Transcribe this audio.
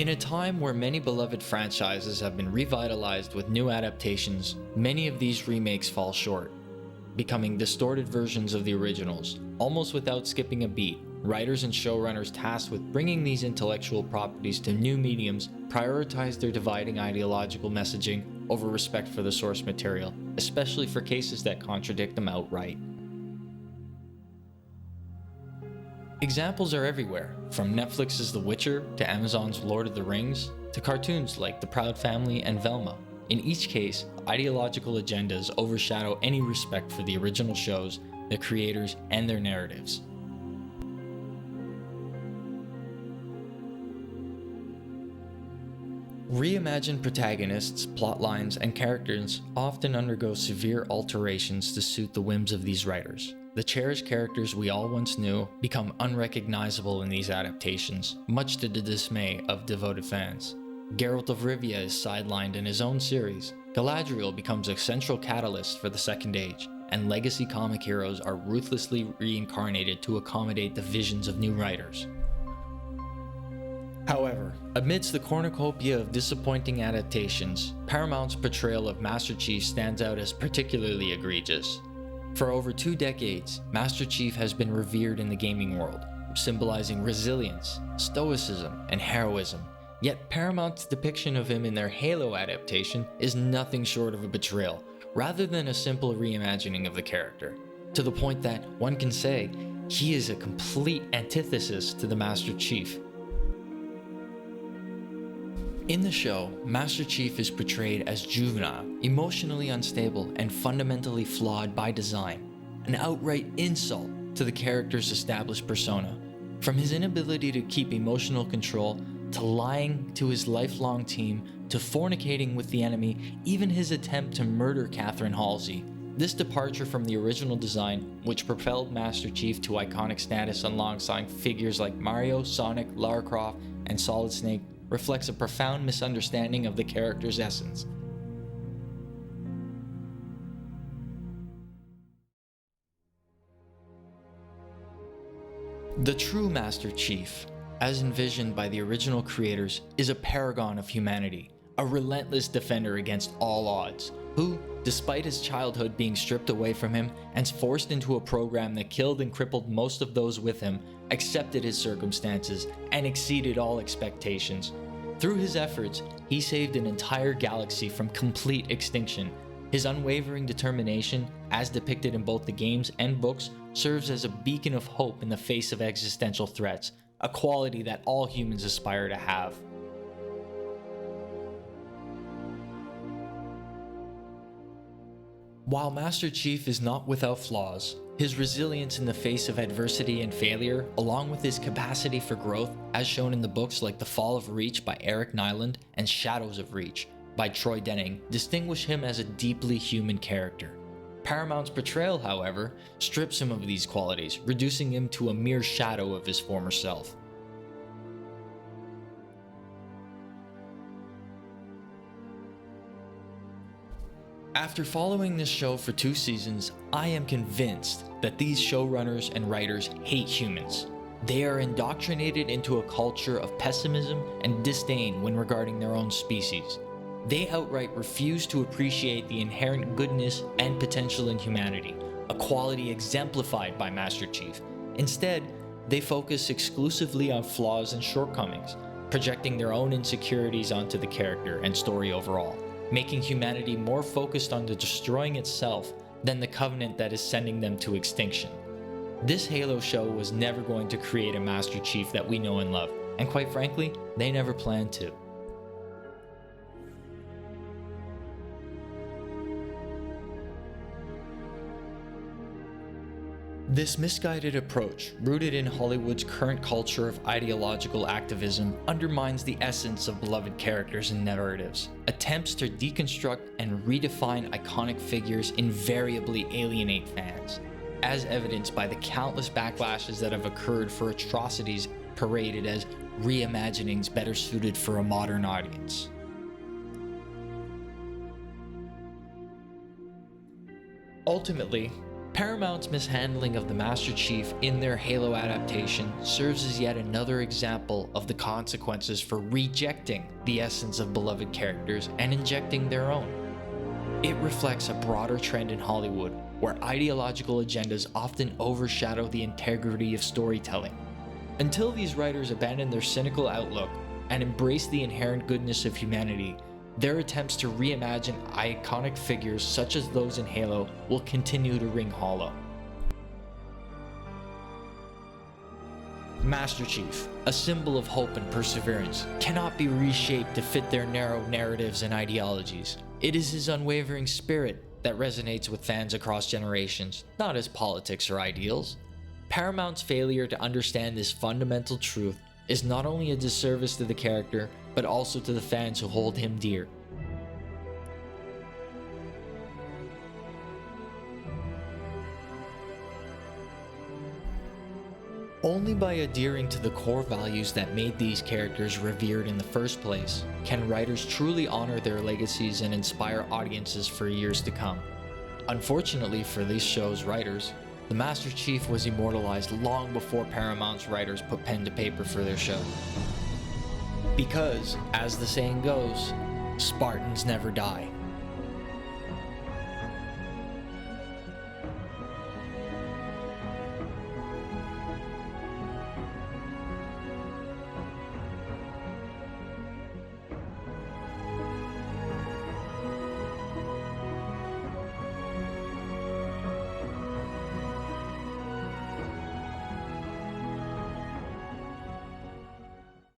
In a time where many beloved franchises have been revitalized with new adaptations, many of these remakes fall short, becoming distorted versions of the originals. Almost without skipping a beat, writers and showrunners tasked with bringing these intellectual properties to new mediums prioritize their dividing ideological messaging over respect for the source material, especially for cases that contradict them outright. Examples are everywhere, from Netflix's The Witcher to Amazon's Lord of the Rings, to cartoons like The Proud Family and Velma. In each case, ideological agendas overshadow any respect for the original shows, the creators, and their narratives. Reimagined protagonists, plotlines, and characters often undergo severe alterations to suit the whims of these writers. The cherished characters we all once knew become unrecognizable in these adaptations, much to the dismay of devoted fans. Geralt of Rivia is sidelined in his own series, Galadriel becomes a central catalyst for the Second Age, and legacy comic heroes are ruthlessly reincarnated to accommodate the visions of new writers. However, amidst the cornucopia of disappointing adaptations, Paramount's portrayal of Master Chief stands out as particularly egregious. For over 2 decades, Master Chief has been revered in the gaming world, symbolizing resilience, stoicism, and heroism. Yet Paramount's depiction of him in their Halo adaptation is nothing short of a betrayal, rather than a simple reimagining of the character, to the point that one can say he is a complete antithesis to the Master Chief. In the show, Master Chief is portrayed as juvenile, emotionally unstable, and fundamentally flawed by design, an outright insult to the character's established persona. From his inability to keep emotional control, to lying to his lifelong team, to fornicating with the enemy, even his attempt to murder Catherine Halsey. This departure from the original design, which propelled Master Chief to iconic status alongside figures like Mario, Sonic, Lara Croft, and Solid Snake, reflects a profound misunderstanding of the character's essence. The true Master Chief, as envisioned by the original creators, is a paragon of humanity, a relentless defender against all odds, who, despite his childhood being stripped away from him and forced into a program that killed and crippled most of those with him, accepted his circumstances and exceeded all expectations. Through his efforts, he saved an entire galaxy from complete extinction. His unwavering determination, as depicted in both the games and books, serves as a beacon of hope in the face of existential threats, a quality that all humans aspire to have. While Master Chief is not without flaws, his resilience in the face of adversity and failure, along with his capacity for growth, as shown in the books like The Fall of Reach by Eric Nyland and Shadows of Reach by Troy Denning, distinguish him as a deeply human character. Paramount's portrayal, however, strips him of these qualities, reducing him to a mere shadow of his former self. After following this show for 2 seasons, I am convinced that these showrunners and writers hate humans. They are indoctrinated into a culture of pessimism and disdain when regarding their own species. They outright refuse to appreciate the inherent goodness and potential in humanity, a quality exemplified by Master Chief. Instead, they focus exclusively on flaws and shortcomings, projecting their own insecurities onto the character and story overall, making humanity more focused on the destroying itself than the covenant that is sending them to extinction. This Halo show was never going to create a Master Chief that we know and love, and quite frankly, they never planned to. This misguided approach, rooted in Hollywood's current culture of ideological activism, undermines the essence of beloved characters and narratives. Attempts to deconstruct and redefine iconic figures invariably alienate fans, as evidenced by the countless backlashes that have occurred for atrocities paraded as reimaginings better suited for a modern audience. Ultimately, Paramount's mishandling of the Master Chief in their Halo adaptation serves as yet another example of the consequences for rejecting the essence of beloved characters and injecting their own. It reflects a broader trend in Hollywood where ideological agendas often overshadow the integrity of storytelling. Until these writers abandon their cynical outlook and embrace the inherent goodness of humanity, their attempts to reimagine iconic figures such as those in Halo will continue to ring hollow. Master Chief, a symbol of hope and perseverance, cannot be reshaped to fit their narrow narratives and ideologies. It is his unwavering spirit that resonates with fans across generations, not his politics or ideals. Paramount's failure to understand this fundamental truth is not only a disservice to the character, but also to the fans who hold him dear. Only by adhering to the core values that made these characters revered in the first place can writers truly honor their legacies and inspire audiences for years to come. Unfortunately for this show's writers, the Master Chief was immortalized long before Paramount's writers put pen to paper for their show. Because, as the saying goes, Spartans never die.